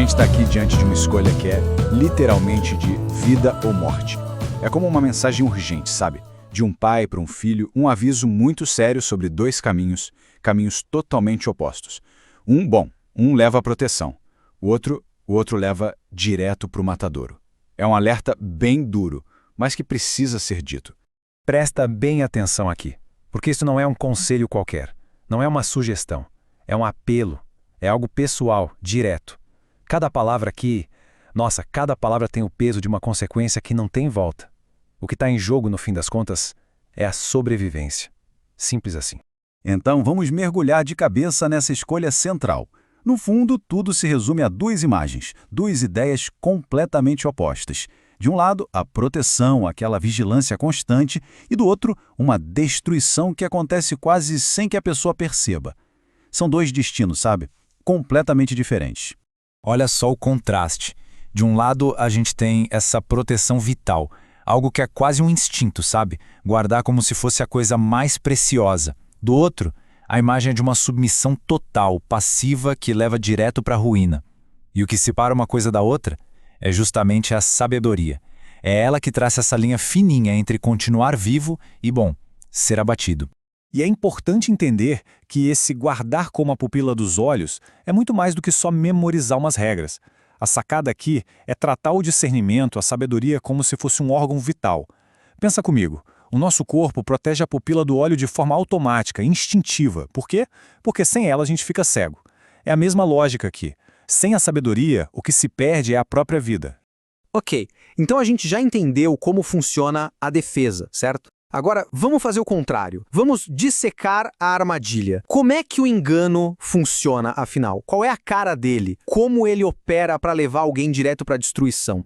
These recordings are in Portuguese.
gente está aqui diante de uma escolha que é literalmente de vida ou morte. É como uma mensagem urgente, sabe? De um pai para um filho, um aviso muito sério sobre dois caminhos totalmente opostos. Um leva à proteção, o outro leva direto para o matadouro. É um alerta bem duro, mas que precisa ser dito. Presta bem atenção aqui, porque isso não é um conselho qualquer, não é uma sugestão, é um apelo, é algo pessoal, direto. Cada palavra aqui, cada palavra tem o peso de uma consequência que não tem volta. O que está em jogo, no fim das contas, é a sobrevivência. Simples assim. Então vamos mergulhar de cabeça nessa escolha central. No fundo, tudo se resume a duas imagens, duas ideias completamente opostas. De um lado, a proteção, aquela vigilância constante, e do outro, uma destruição que acontece quase sem que a pessoa perceba. São dois destinos, sabe? Completamente diferentes. Olha só o contraste. De um lado, a gente tem essa proteção vital, algo que é quase um instinto, sabe? Guardar como se fosse a coisa mais preciosa. Do outro, a imagem é de uma submissão total, passiva, que leva direto para a ruína. E o que separa uma coisa da outra é justamente a sabedoria. É ela que traça essa linha fininha entre continuar vivo e, ser abatido. E é importante entender que esse guardar como a pupila dos olhos é muito mais do que só memorizar umas regras. A sacada aqui é tratar o discernimento, a sabedoria, como se fosse um órgão vital. Pensa comigo, o nosso corpo protege a pupila do olho de forma automática, instintiva. Por quê? Porque sem ela a gente fica cego. É a mesma lógica aqui. Sem a sabedoria, o que se perde é a própria vida. Ok, então a gente já entendeu como funciona a defesa, certo? Agora, vamos fazer o contrário. Vamos dissecar a armadilha. Como é que o engano funciona, afinal? Qual é a cara dele? Como ele opera para levar alguém direto para a destruição?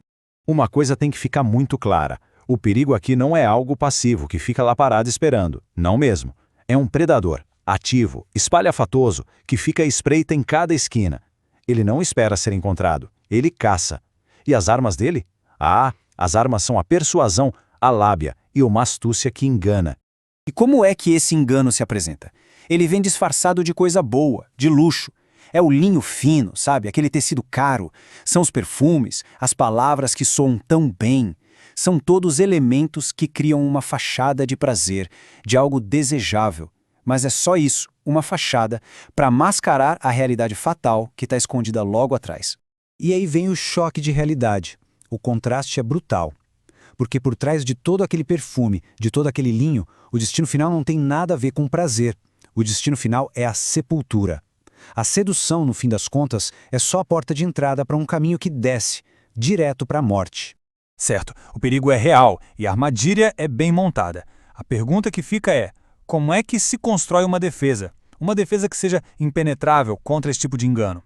Uma coisa tem que ficar muito clara. O perigo aqui não é algo passivo, que fica lá parado esperando. Não mesmo. É um predador, ativo, espalhafatoso, que fica à espreita em cada esquina. Ele não espera ser encontrado. Ele caça. E as armas dele? As armas são a persuasão, a lábia e uma astúcia que engana. E como é que esse engano se apresenta? Ele vem disfarçado de coisa boa, de luxo. É o linho fino, sabe? Aquele tecido caro. São os perfumes, as palavras que soam tão bem. São todos elementos que criam uma fachada de prazer, de algo desejável. Mas é só isso, uma fachada, para mascarar a realidade fatal que está escondida logo atrás. E aí vem o choque de realidade. O contraste é brutal. Porque por trás de todo aquele perfume, de todo aquele linho, o destino final não tem nada a ver com prazer. O destino final é a sepultura. A sedução, no fim das contas, é só a porta de entrada para um caminho que desce, direto para a morte. Certo, o perigo é real e a armadilha é bem montada. A pergunta que fica é, como é que se constrói uma defesa? Uma defesa que seja impenetrável contra esse tipo de engano.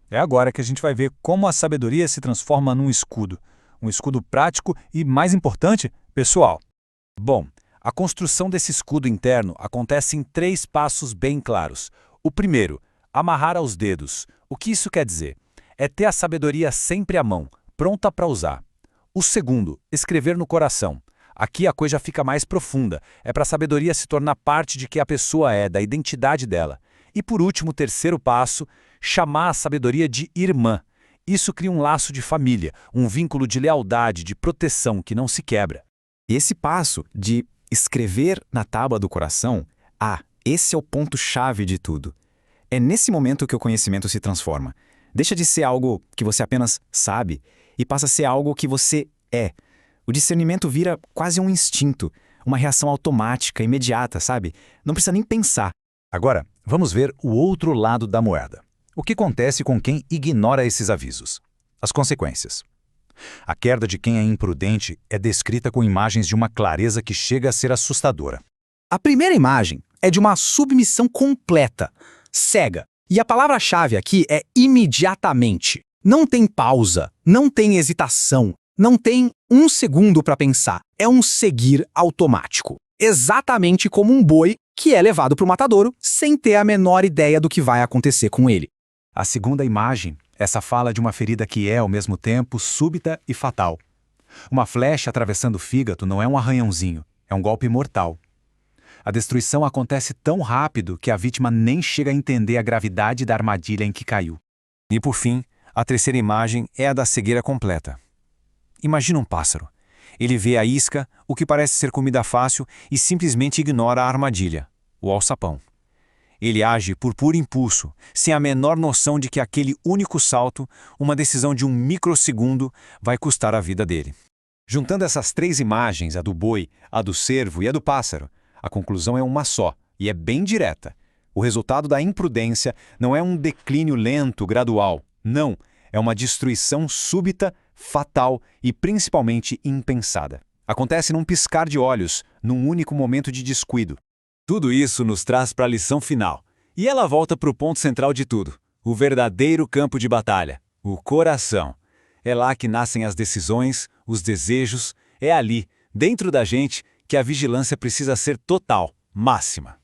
É agora que a gente vai ver como a sabedoria se transforma num escudo. Um escudo prático e, mais importante, pessoal. Bom, a construção desse escudo interno acontece em 3 passos bem claros. O primeiro, amarrar aos dedos. O que isso quer dizer? É ter a sabedoria sempre à mão, pronta para usar. O segundo, escrever no coração. Aqui a coisa fica mais profunda. É para a sabedoria se tornar parte de quem a pessoa é, da identidade dela. E por último, o terceiro passo, chamar a sabedoria de irmã. Isso cria um laço de família, um vínculo de lealdade, de proteção que não se quebra. Esse passo de escrever na tábua do coração, esse é o ponto-chave de tudo. É nesse momento que o conhecimento se transforma. Deixa de ser algo que você apenas sabe e passa a ser algo que você é. O discernimento vira quase um instinto, uma reação automática, imediata, sabe? Não precisa nem pensar. Agora, vamos ver o outro lado da moeda. O que acontece com quem ignora esses avisos? As consequências. A queda de quem é imprudente é descrita com imagens de uma clareza que chega a ser assustadora. A primeira imagem é de uma submissão completa, cega. E a palavra-chave aqui é imediatamente. Não tem pausa, não tem hesitação, não tem um segundo para pensar. É um seguir automático. Exatamente como um boi que é levado para o matadouro sem ter a menor ideia do que vai acontecer com ele. A segunda imagem, essa fala de uma ferida que é, ao mesmo tempo, súbita e fatal. Uma flecha atravessando o fígado não é um arranhãozinho, é um golpe mortal. A destruição acontece tão rápido que a vítima nem chega a entender a gravidade da armadilha em que caiu. E por fim, A terceira imagem é a da cegueira completa. Imagina um pássaro. Ele vê a isca, o que parece ser comida fácil, e simplesmente ignora a armadilha, o alçapão. Ele age por puro impulso, sem a menor noção de que aquele único salto, uma decisão de um microsegundo, vai custar a vida dele. Juntando essas três imagens, a do boi, a do cervo e a do pássaro, a conclusão é uma só, e é bem direta. O resultado da imprudência não é um declínio lento, gradual. Não, é uma destruição súbita, fatal e principalmente impensada. Acontece num piscar de olhos, num único momento de descuido. Tudo isso nos traz para a lição final. E ela volta para o ponto central de tudo, o verdadeiro campo de batalha, o coração. É lá que nascem as decisões, os desejos, é ali, dentro da gente, que a vigilância precisa ser total, máxima.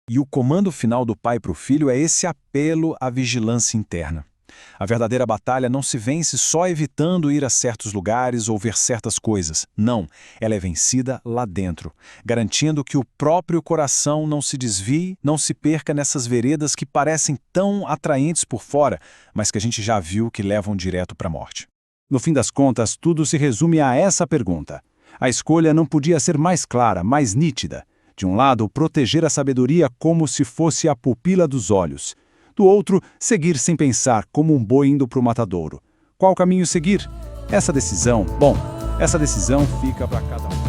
E o comando final do pai para o filho é esse apelo à vigilância interna. A verdadeira batalha não se vence só evitando ir a certos lugares ou ver certas coisas. Não, ela é vencida lá dentro, garantindo que o próprio coração não se desvie, não se perca nessas veredas que parecem tão atraentes por fora, mas que a gente já viu que levam direto para a morte. No fim das contas, tudo se resume a essa pergunta. A escolha não podia ser mais clara, mais nítida. De um lado, proteger a sabedoria como se fosse a pupila dos olhos. Do outro, seguir sem pensar, como um boi indo para o matadouro. Qual caminho seguir? Essa decisão fica para cada um.